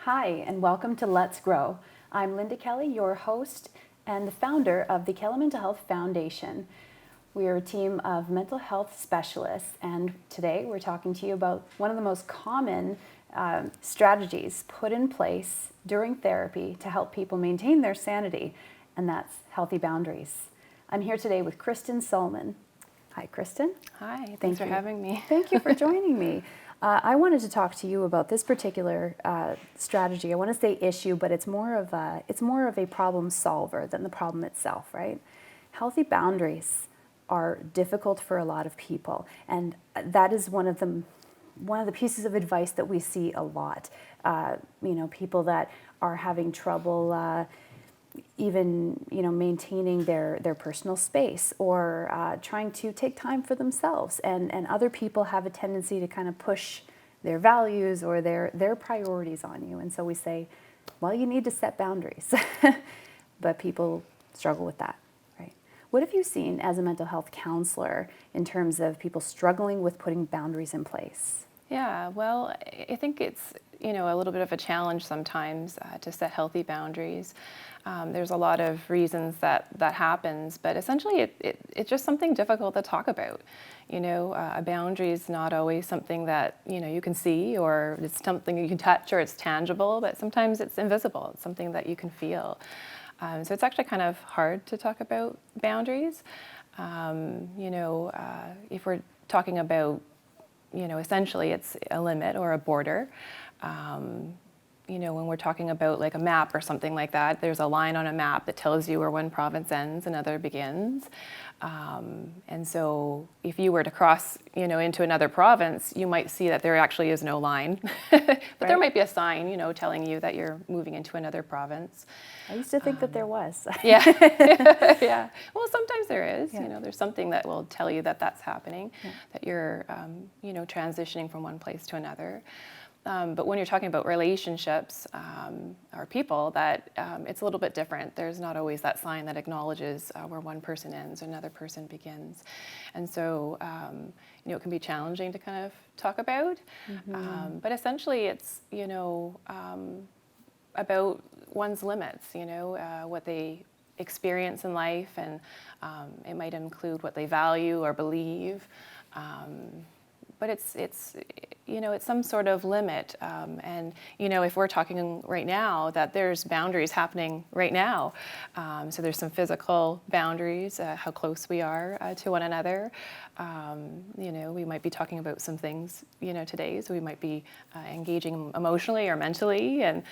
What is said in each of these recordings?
Hi, and welcome to Let's Grow. I'm Linda Kelly, your host and the founder of the KMH Mental Health Foundation. We are a team of mental health specialists, and today we're talking to you about one of the most common strategies put in place during therapy to help people maintain their sanity, and that's healthy boundaries. I'm here today with Kristen Sohlman. Hi, Kristen. Hi, thanks for having me. Thank you for joining me. I wanted to talk to you about this particular strategy. I want to say issue, but it's more of a problem solver than the problem itself, right? Healthy boundaries are difficult for a lot of people, and that is one of the pieces of advice that we see a lot. People that are having trouble even maintaining their personal space, or trying to take time for themselves, and other people have a tendency to kind of push their values or their priorities on you, and so we say, well, you need to set boundaries. But people struggle with that, right? What have you seen as a mental health counselor in terms of people struggling with putting boundaries in place? Yeah, well, I think it's a little bit of a challenge sometimes to set healthy boundaries. There's a lot of reasons that happens, but essentially it's just something difficult to talk about. A boundary is not always something that you can see, or it's something you can touch, or it's tangible, but sometimes it's invisible. It's something that you can feel. So it's actually kind of hard to talk about boundaries. If we're talking about essentially it's a limit or a border. When we're talking about like a map or something like that, there's a line on a map that tells you where one province ends, another begins. And so if you were to cross, into another province, you might see that there actually is no line. But right. There might be a sign, telling you that you're moving into another province. I used to think that there was. Yeah. Yeah. Well, sometimes there is. Yeah. There's something that will tell you that that's happening, yeah. That you're, transitioning from one place to another. But when you're talking about relationships or people, that it's a little bit different. There's not always that sign that acknowledges where one person ends, another person begins. And so, it can be challenging to kind of talk about. Mm-hmm. But essentially it's, about one's limits, what they experience in life, and it might include what they value or believe. But it's some sort of limit, and if we're talking right now that there's boundaries happening right now, so there's some physical boundaries, how close we are to one another. We might be talking about some things today, so we might be engaging emotionally or mentally, and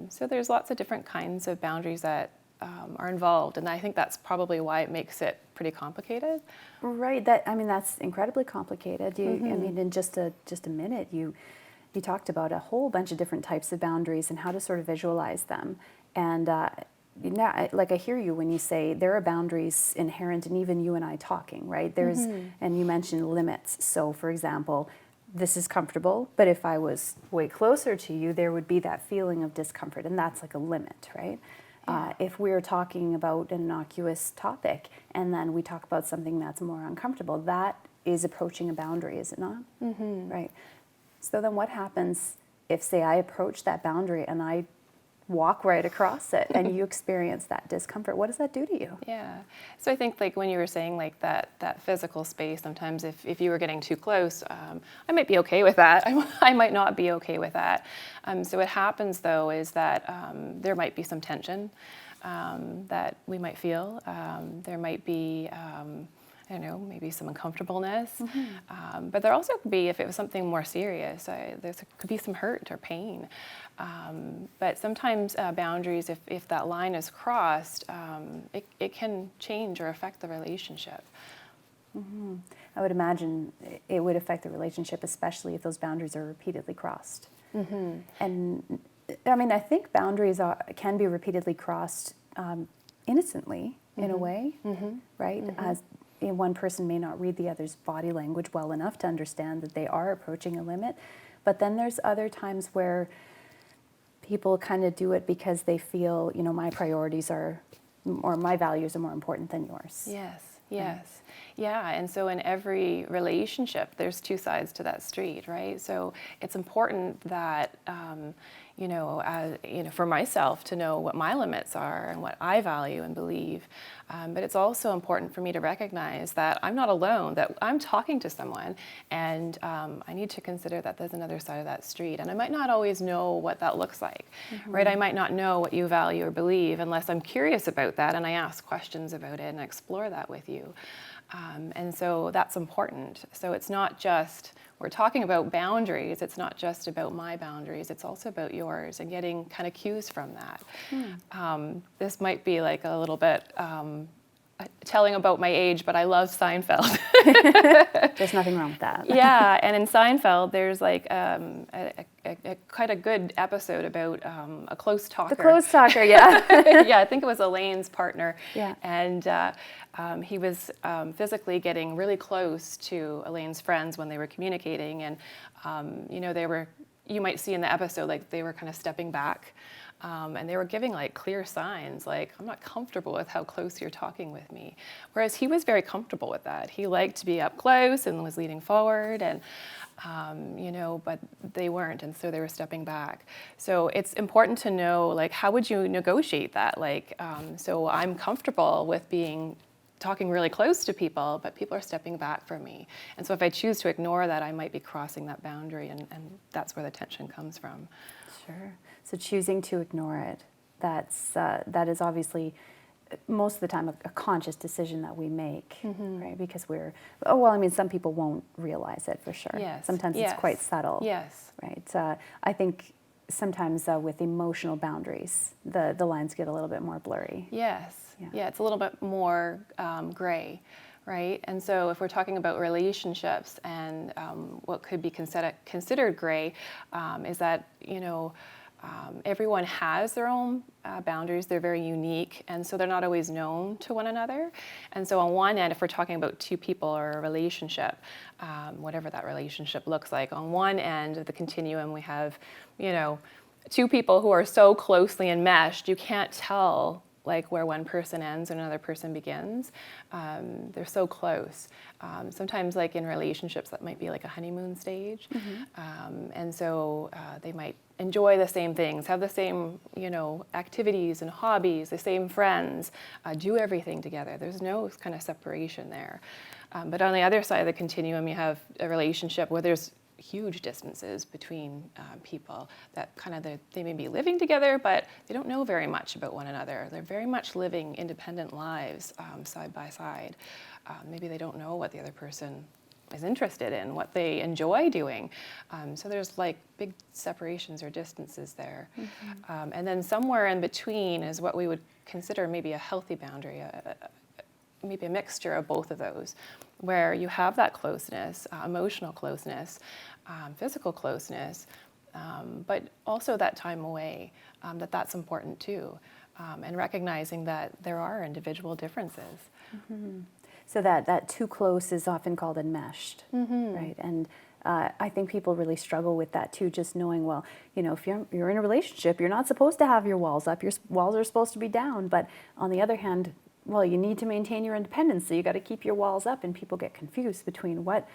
so there's lots of different kinds of boundaries that are involved, and I think that's probably why it makes it pretty complicated. Right. That's incredibly complicated. Mm-hmm. In just a minute, you talked about a whole bunch of different types of boundaries and how to sort of visualize them. And I hear you when you say there are boundaries inherent in even you and I talking, right? Mm-hmm. And you mentioned limits. So, for example, this is comfortable, but if I was way closer to you, there would be that feeling of discomfort, and that's like a limit, right? Yeah. If we're talking about an innocuous topic and then we talk about something that's more uncomfortable, that is approaching a boundary, is it not? Mm-hmm. Right. So then what happens if, say, I approach that boundary and I walk right across it and you experience that discomfort? What does that do to you? Yeah. So I think like when you were saying like that physical space, sometimes if you were getting too close, I might be okay with that. I might not be okay with that. So what happens though is that there might be some tension that we might feel. There might be maybe some uncomfortableness. Mm-hmm. But there also could be, if it was something more serious, there could be some hurt or pain. But sometimes boundaries, if that line is crossed, it can change or affect the relationship. Mm-hmm. I would imagine it would affect the relationship, especially if those boundaries are repeatedly crossed. Mm-hmm. And I think boundaries can be repeatedly crossed innocently, mm-hmm. in a way, mm-hmm. right? Mm-hmm. As one person may not read the other's body language well enough to understand that they are approaching a limit. But then there's other times where people kind of do it because they feel, my priorities are, or my values are more important than yours. Yes, yes. Yeah, and so in every relationship, there's two sides to that street, right? So it's important that, for myself to know what my limits are and what I value and believe. But it's also important for me to recognize that I'm not alone, that I'm talking to someone, and I need to consider that there's another side of that street. And I might not always know what that looks like, right? I might not know what you value or believe unless I'm curious about that and I ask questions about it and explore that with you. And so that's important. So it's not just, we're talking about boundaries, it's not just about my boundaries, it's also about yours, and getting kind of cues from that. This might be like a little bit telling about my age, but I love Seinfeld. There's nothing wrong with that. Yeah, and in Seinfeld, there's like quite a good episode about a close talker. The close talker, yeah. Yeah, I think it was Elaine's partner. Yeah. And he was physically getting really close to Elaine's friends when they were communicating, and you might see in the episode, like they were kind of stepping back. And they were giving like clear signs, like, I'm not comfortable with how close you're talking with me. Whereas he was very comfortable with that. He liked to be up close and was leaning forward, and but they weren't, and so they were stepping back. So it's important to know, like, how would you negotiate that? Like, so I'm comfortable with talking really close to people, but people are stepping back from me. And so if I choose to ignore that, I might be crossing that boundary, and that's where the tension comes from. Sure. So choosing to ignore it, that is obviously most of the time a conscious decision that we make, right? Because some people won't realize it for sure. Yes. Sometimes Yes. it's quite subtle. Yes. Right. I think sometimes with emotional boundaries, the lines get a little bit more blurry. Yes. Yeah. Yeah, it's a little bit more gray, right? And so if we're talking about relationships and what could be considered gray, is that, everyone has their own boundaries. They're very unique, and so they're not always known to one another. And so on one end, if we're talking about two people or a relationship, whatever that relationship looks like, on one end of the continuum, we have, two people who are so closely enmeshed, you can't tell like where one person ends and another person begins. They're so close. Sometimes like in relationships, that might be like a honeymoon stage. And so they might enjoy the same things, have the same, activities and hobbies, the same friends, do everything together. There's no kind of separation there. But on the other side of the continuum, you have a relationship where there's huge distances between people that they may be living together, but they don't know very much about one another. They're very much living independent lives side by side. Maybe they don't know what the other person is interested in, what they enjoy doing. So there's like big separations or distances there. And then somewhere in between is what we would consider maybe a healthy boundary, maybe a mixture of both of those, where you have that closeness, emotional closeness, physical closeness, but also that time away, that's important too, and recognizing that there are individual differences. So that too close is often called enmeshed, right? And I think people really struggle with that too, just knowing, well, if you're in a relationship, you're not supposed to have your walls up, your walls are supposed to be down, but on the other hand, well, you need to maintain your independence, so you got to keep your walls up, and people get confused between what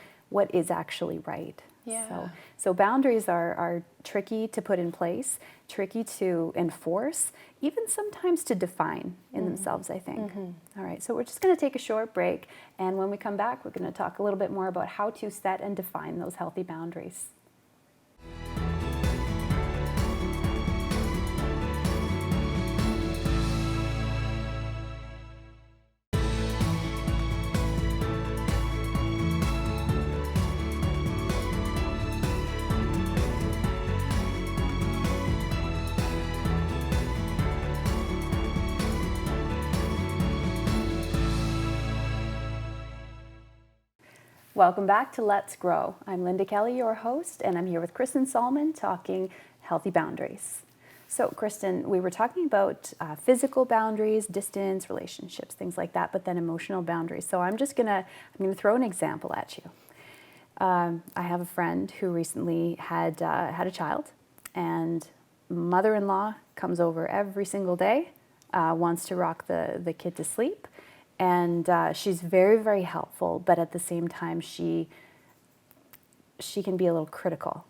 is actually right. Yeah. So boundaries are tricky to put in place, tricky to enforce, even sometimes to define in themselves, I think. All right, so we're just going to take a short break, and when we come back, we're going to talk a little bit more about how to set and define those healthy boundaries. Welcome back to Let's Grow. I'm Linda Kelly, your host, and I'm here with Kristen Sohlman talking healthy boundaries. So, Kristen, we were talking about physical boundaries, distance, relationships, things like that, but then emotional boundaries. So I'm gonna throw an example at you. I have a friend who recently had a child, and mother-in-law comes over every single day, wants to rock the kid to sleep, And she's very, very helpful, but at the same time, she can be a little critical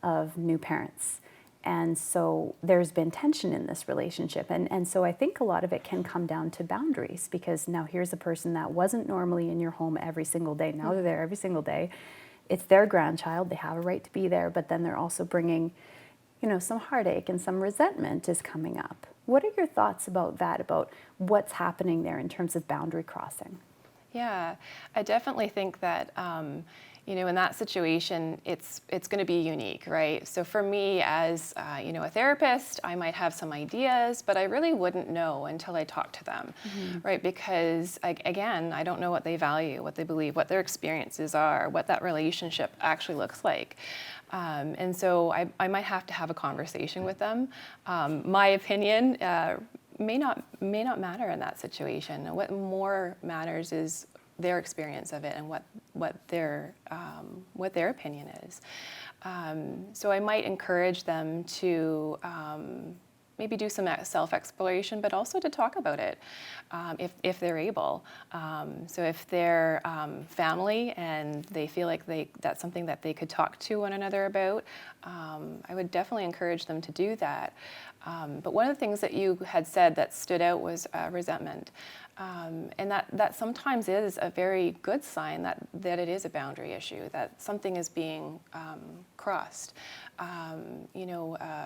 of new parents. And so there's been tension in this relationship. And so I think a lot of it can come down to boundaries, because now here's a person that wasn't normally in your home every single day. Now they're there every single day. It's their grandchild. They have a right to be there, but then they're also bringing, some heartache, and some resentment is coming up. What are your thoughts about that, about what's happening there in terms of boundary crossing? Yeah, I definitely think that, in that situation, it's going to be unique, right? So for me as, a therapist, I might have some ideas, but I really wouldn't know until I talk to them, right? Because again, I don't know what they value, what they believe, what their experiences are, what that relationship actually looks like. And so I might have to have a conversation with them. My opinion may not matter in that situation. What more matters is their experience of it and what their opinion is. So I might encourage them to maybe do some self-exploration, but also to talk about it if they're able. So if they're family and they feel like that's something that they could talk to one another about, I would definitely encourage them to do that. But one of the things that you had said that stood out was resentment. And that sometimes is a very good sign that it is a boundary issue, that something is being crossed.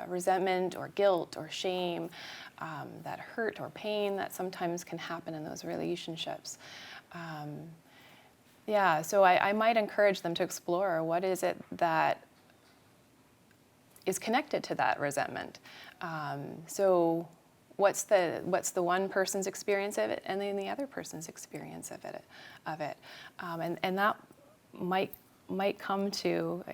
Resentment or guilt or shame, that hurt or pain that sometimes can happen in those relationships. So I might encourage them to explore what is it that is connected to that resentment. So what's the one person's experience of it, and then the other person's experience of it, and that might come to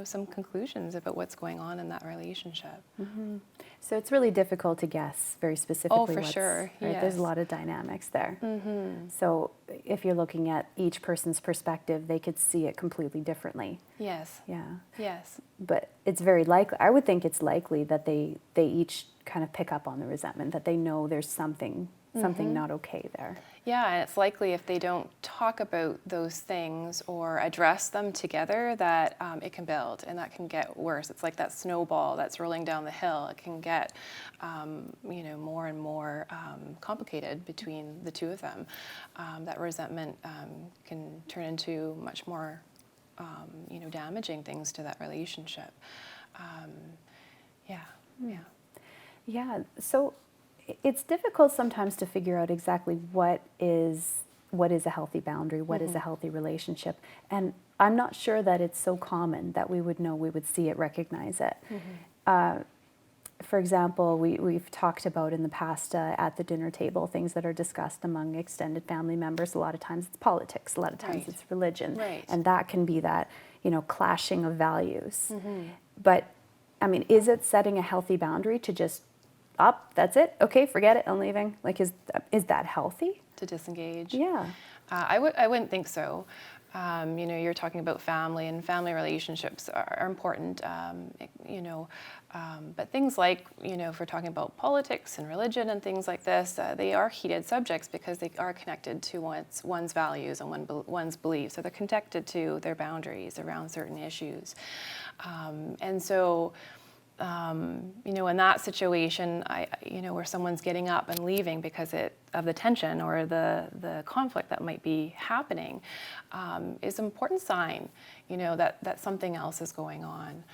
some conclusions about what's going on in that relationship. Mm-hmm. So it's really difficult to guess very specifically. Oh, for sure. Right? Yes. There's a lot of dynamics there. Mm-hmm. So if you're looking at each person's perspective, they could see it completely differently. Yes. Yeah. Yes. But it's very likely, I would think it's likely that they each kind of pick up on the resentment, that they know there's something not okay there. Yeah, and it's likely if they don't talk about those things or address them together that it can build, and that can get worse. It's like that snowball that's rolling down the hill. It can get, more and more complicated between the two of them. That resentment can turn into much more, damaging things to that relationship. Yeah, so it's difficult sometimes to figure out exactly what is a healthy boundary, what is a healthy relationship. And I'm not sure that it's so common that we would know, we would see it, recognize it. For example, we've talked about in the past at the dinner table things that are discussed among extended family members. A lot of times it's politics, a lot of times it's religion. Right. And that can be that, clashing of values. But, is it setting a healthy boundary to just that's it, okay, forget it, I'm leaving? Like, is that healthy? To disengage? Yeah. I wouldn't think so. You're talking about family, and family relationships are important, but things like, if we're talking about politics and religion and things like this, they are heated subjects because they are connected to one's values and one's beliefs. So they're connected to their boundaries around certain issues. And so, in that situation, where someone's getting up and leaving because of the tension or the conflict that might be happening, is an important sign, that something else is going on.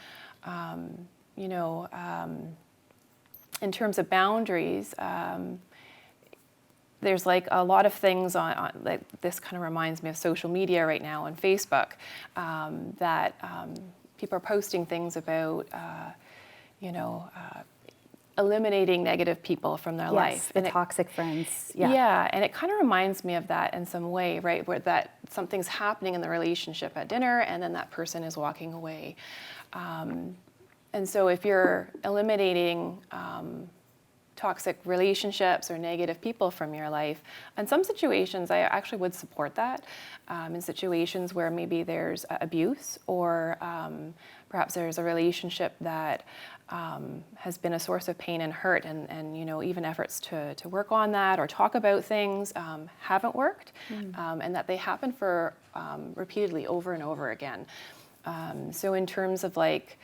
In terms of boundaries, there's like a lot of things on like this kind of reminds me of social media right now on Facebook, that people are posting things about. Eliminating negative people from their life. The toxic friends. Yeah, and it kind of reminds me of that in some way, right? Where that something's happening in the relationship at dinner, and then that person is walking away. And so if you're eliminating toxic relationships or negative people from your life. In some situations, I actually would support that. In situations where maybe there's abuse or perhaps there's a relationship that has been a source of pain and hurt, and even efforts to work on that or talk about things haven't worked, and that they happen for repeatedly over and over again. So in terms of like,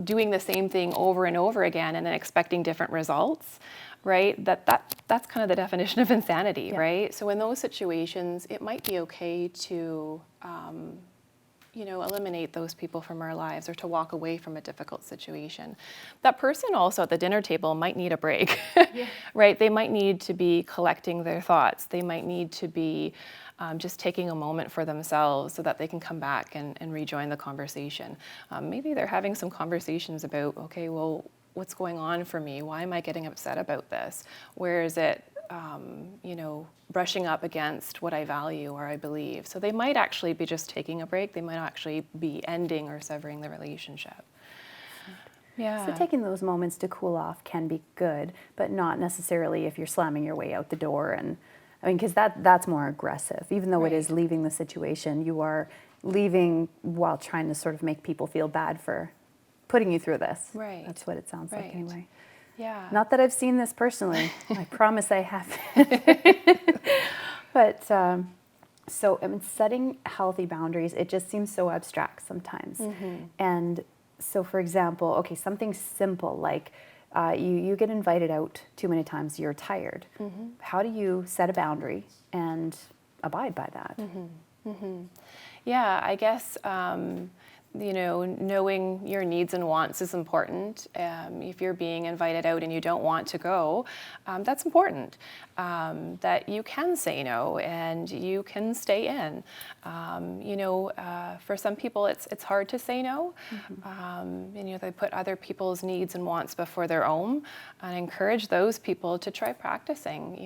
doing the same thing over and over again and then expecting different results, right? That's kind of the definition of insanity, Yeah. right? So in those situations, it might be okay to, eliminate those people from our lives or to walk away from a difficult situation. That person also at the dinner table might need a break, Yeah. right? They might need to be collecting their thoughts. They might need to be just taking a moment for themselves so that they can come back and rejoin the conversation. Maybe they're having some conversations about, okay, well, what's going on for me? Why am I getting upset about this? Where is it, brushing up against what I value or I believe? So they might actually be just taking a break. They might actually be ending or severing the relationship. Yeah. So taking those moments to cool off can be good, but not necessarily if you're slamming your way out the door. And I mean, because that's more aggressive. Even though it is Right. leaving the situation, you are leaving while trying to sort of make people feel bad for putting you through this. Right. That's what it sounds like Right. anyway. Yeah. Not that I've seen this personally. I promise I haven't. But so I mean, setting healthy boundaries, it just seems so abstract sometimes. And so, for example, okay, something simple like you get invited out too many times, you're tired. How do you set a boundary and abide by that? Yeah, I guess, knowing your needs and wants is important. If you're being invited out and you don't want to go, that's important. That you can say no and you can stay in. For some people, it's hard to say no. They put other people's needs and wants before their own. And I encourage those people to try practicing,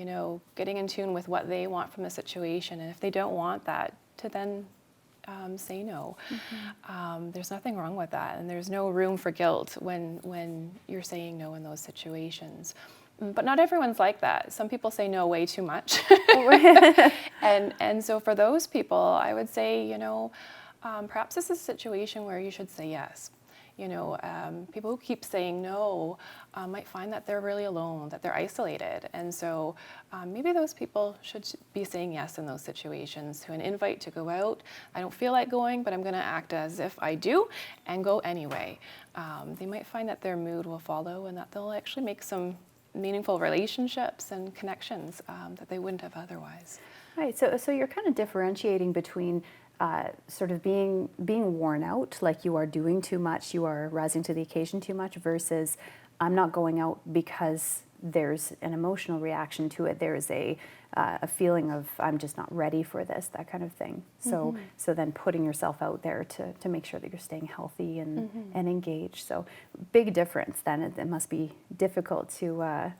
getting in tune with what they want from the situation. And if they don't want that, to then say no. There's nothing wrong with that, and there's no room for guilt when you're saying no in those situations. But not everyone's like that. Some people say no way too much. And so for those people, I would say, perhaps this is a situation where you should say yes. People who keep saying no might find that they're really alone, that they're isolated. And so maybe those people should be saying yes in those situations to an invite to go out. I don't feel like going, but I'm going to act as if I do and go anyway. They might find that their mood will follow and that they'll actually make some meaningful relationships and connections that they wouldn't have otherwise. Right. So you're kind of differentiating between sort of being worn out, like you are doing too much, you are rising to the occasion too much, versus I'm not going out because there's an emotional reaction to it. There's a feeling of I'm just not ready for this, that kind of thing. So then putting yourself out there to make sure that you're staying healthy and engaged. So big difference then. It must be difficult to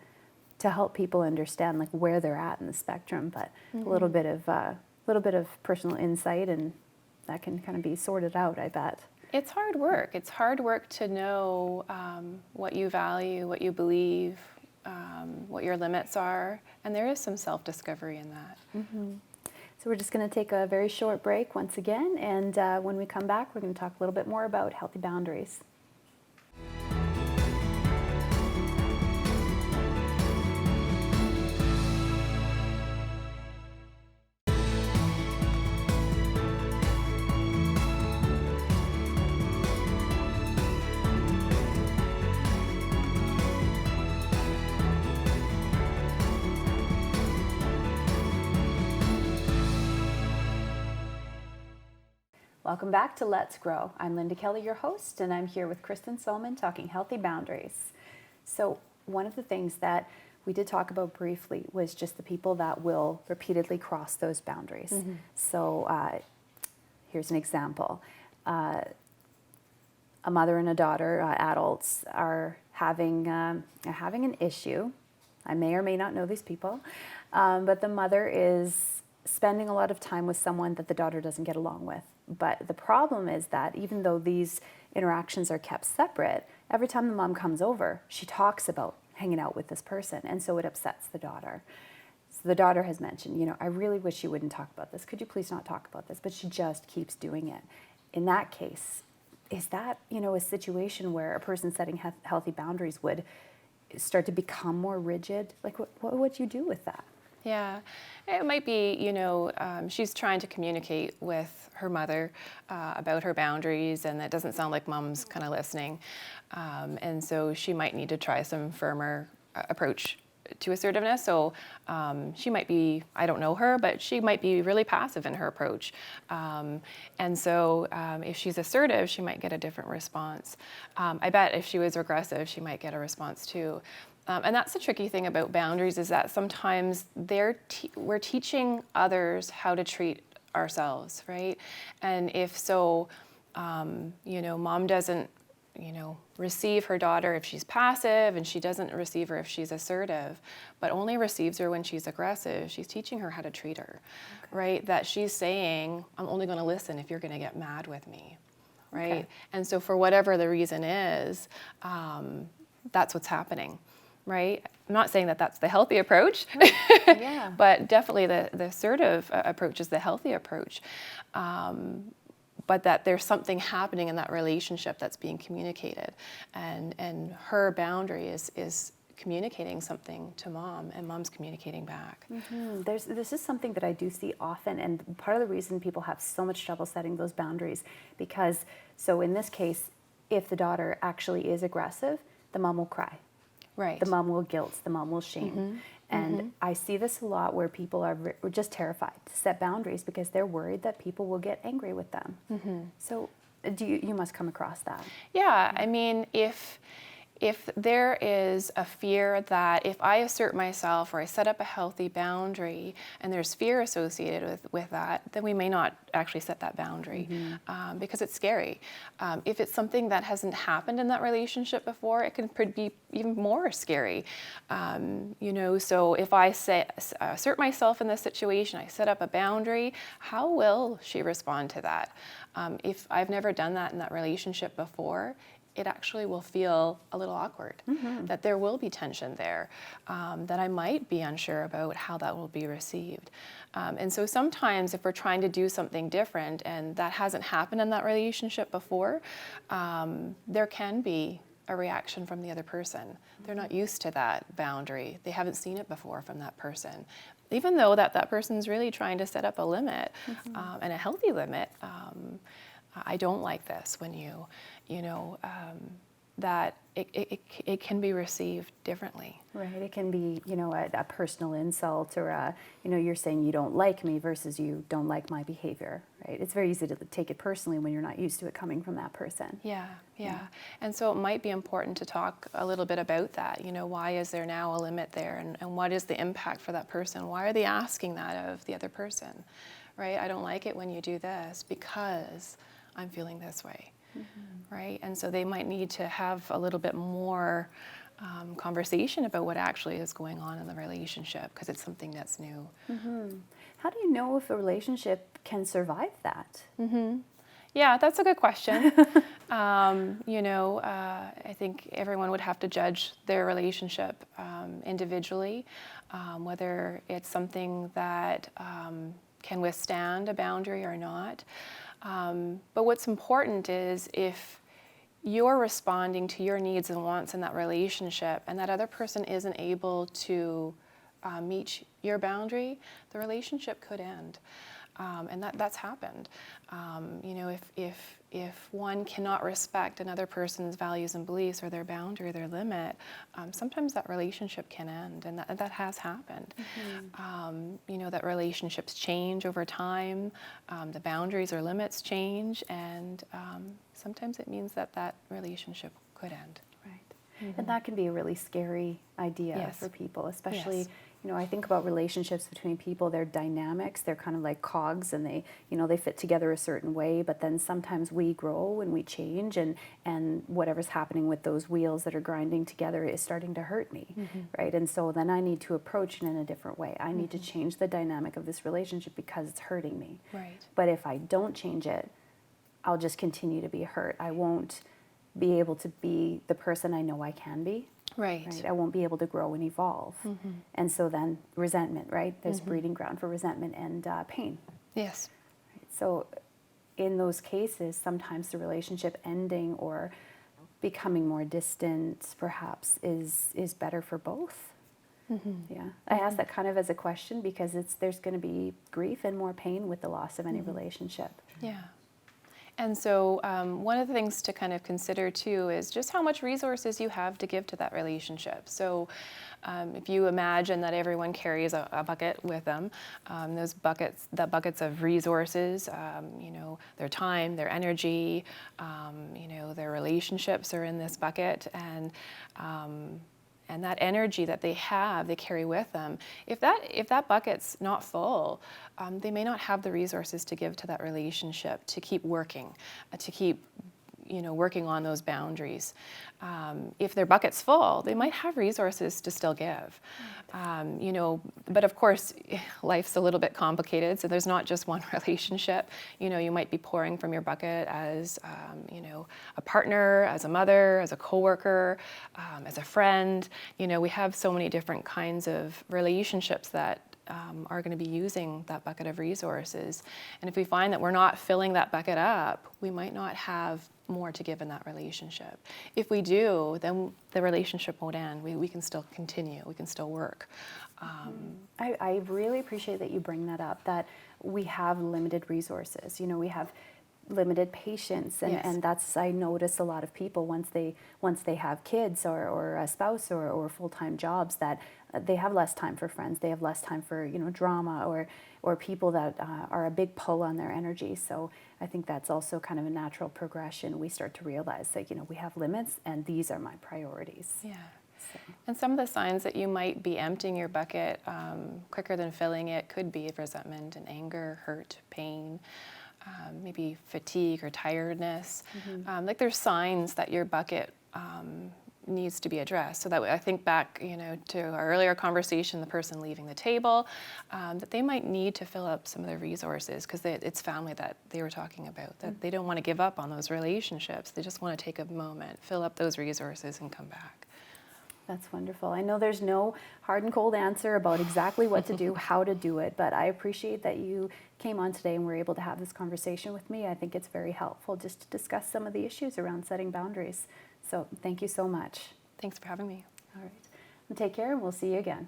help people understand like where they're at in the spectrum, but a little bit of personal insight, and that can kind of be sorted out, I bet. It's hard work. It's hard work to know what you value, what you believe, what your limits are, and there is some self-discovery in that. So we're just going to take a very short break once again, and when we come back, we're going to talk a little bit more about healthy boundaries. Welcome back to Let's Grow. I'm Linda Kelly, your host, and I'm here with Kristen Sohlman talking healthy boundaries. So one of the things that we did talk about briefly was just the people that will repeatedly cross those boundaries. So here's an example. A mother and a daughter, adults, are having an issue. I may or may not know these people, but the mother is spending a lot of time with someone that the daughter doesn't get along with. But the problem is that even though these interactions are kept separate, every time the mom comes over, she talks about hanging out with this person, and so it upsets the daughter. So the daughter has mentioned, I really wish you wouldn't talk about this. Could you please not talk about this? But she just keeps doing it. In that case, is that, a situation where a person setting healthy boundaries would start to become more rigid? Like, what would you do with that? Yeah, it might be, she's trying to communicate with her mother about her boundaries, and it doesn't sound like mom's kind of listening. And so she might need to try some firmer approach to assertiveness. So she might be, I don't know her, but she might be really passive in her approach. And so if she's assertive, she might get a different response. I bet if she was aggressive, she might get a response too. And that's the tricky thing about boundaries, is that sometimes we're teaching others how to treat ourselves, right? And if so, mom doesn't, receive her daughter if she's passive, and she doesn't receive her if she's assertive, but only receives her when she's aggressive, she's teaching her how to treat her, right? That she's saying, I'm only going to listen if you're going to get mad with me, right? Okay. And so for whatever the reason is, that's what's happening. Right? I'm not saying that that's the healthy approach, Yeah. but definitely the assertive approach is the healthy approach. But that there's something happening in that relationship that's being communicated, and her boundary is communicating something to mom, and mom's communicating back. Mm-hmm. This is something that I do see often, and part of the reason people have so much trouble setting those boundaries, because, so in this case, if the daughter actually is aggressive, the mom will cry. Right. The mom will guilt, the mom will shame. Mm-hmm. And mm-hmm. I see this a lot where people are just terrified to set boundaries because they're worried that people will get angry with them. Mm-hmm. So you must come across that. Yeah, I mean, if there is a fear that if I assert myself or I set up a healthy boundary and there's fear associated with that, then we may not actually set that boundary, because it's scary. If it's something that hasn't happened in that relationship before, it can be even more scary. So if I assert myself in this situation, I set up a boundary, how will she respond to that? If I've never done that in that relationship before, it actually will feel a little awkward, that there will be tension there, that I might be unsure about how that will be received. And so sometimes if we're trying to do something different and that hasn't happened in that relationship before, there can be a reaction from the other person. They're not used to that boundary. They haven't seen it before from that person. Even though that person's really trying to set up a limit, and a healthy limit. I don't like this when that it can be received differently. Right. It can be, a personal insult, or you're saying you don't like me versus you don't like my behavior. Right. It's very easy to take it personally when you're not used to it coming from that person. Yeah. And so it might be important to talk a little bit about that. Why is there now a limit there, and what is the impact for that person? Why are they asking that of the other person? Right. I don't like it when you do this because I'm feeling this way, right? And so they might need to have a little bit more conversation about what actually is going on in the relationship, because it's something that's new. How do you know if a relationship can survive that? Yeah, that's a good question. I think everyone would have to judge their relationship individually, whether it's something that can withstand a boundary or not. But what's important is if you're responding to your needs and wants in that relationship and that other person isn't able to meet your boundary, the relationship could end. And that's happened. If one cannot respect another person's values and beliefs, or their boundary, or their limit, sometimes that relationship can end, and that has happened. That relationships change over time, the boundaries or limits change, and sometimes it means that relationship could end. Right. And that can be a really scary idea Yes. for people, especially, Yes. I think about relationships between people, they're dynamics, they're kind of like cogs, and they fit together a certain way, but then sometimes we grow and we change, and whatever's happening with those wheels that are grinding together is starting to hurt me, right? And so then I need to approach it in a different way. I need to change the dynamic of this relationship because it's hurting me. Right. But if I don't change it, I'll just continue to be hurt. I won't be able to be the person I know I can be. Right. Right? I won't be able to grow and evolve. And so then resentment, right? There's breeding ground for resentment and pain. Yes. So in those cases, sometimes the relationship ending or becoming more distant perhaps is better for both. Yeah. I ask that kind of as a question because there's going to be grief and more pain with the loss of any relationship. Yeah. And so one of the things to kind of consider too is just how much resources you have to give to that relationship. So if you imagine that everyone carries a bucket with them, those buckets of resources, their time, their energy, their relationships are in this bucket, and that energy that they carry with them. If that bucket's not full, they may not have the resources to give to that relationship to keep working, to keep working on those boundaries. If their bucket's full, they might have resources to still give. But of course, life's a little bit complicated, so there's not just one relationship. You might be pouring from your bucket as, a partner, as a mother, as a coworker, as a friend. We have so many different kinds of relationships that are going to be using that bucket of resources. And if we find that we're not filling that bucket up, we might not have more to give in that relationship. If we do, then the relationship won't end. We can still continue. We can still work. I really appreciate that you bring that up, that we have limited resources. We have limited patience, and that's, I notice a lot of people once they have kids or a spouse or full-time jobs, that they have less time for friends, they have less time for drama or people that are a big pull on their energy. So I think that's also kind of a natural progression. We start to realize that we have limits, and these are my priorities. Yeah. So. And some of the signs that you might be emptying your bucket quicker than filling it could be resentment and anger, hurt, pain. Maybe fatigue or tiredness. Like there's signs that your bucket needs to be addressed. So that I think back, to our earlier conversation, the person leaving the table, that they might need to fill up some of their resources because it's family that they were talking about, that they don't want to give up on those relationships. They just want to take a moment, fill up those resources and come back. That's wonderful. I know there's no hard and cold answer about exactly what to do, how to do it, but I appreciate that you came on today and were able to have this conversation with me. I think it's very helpful just to discuss some of the issues around setting boundaries. So thank you so much. Thanks for having me. All right. Well, take care, and we'll see you again.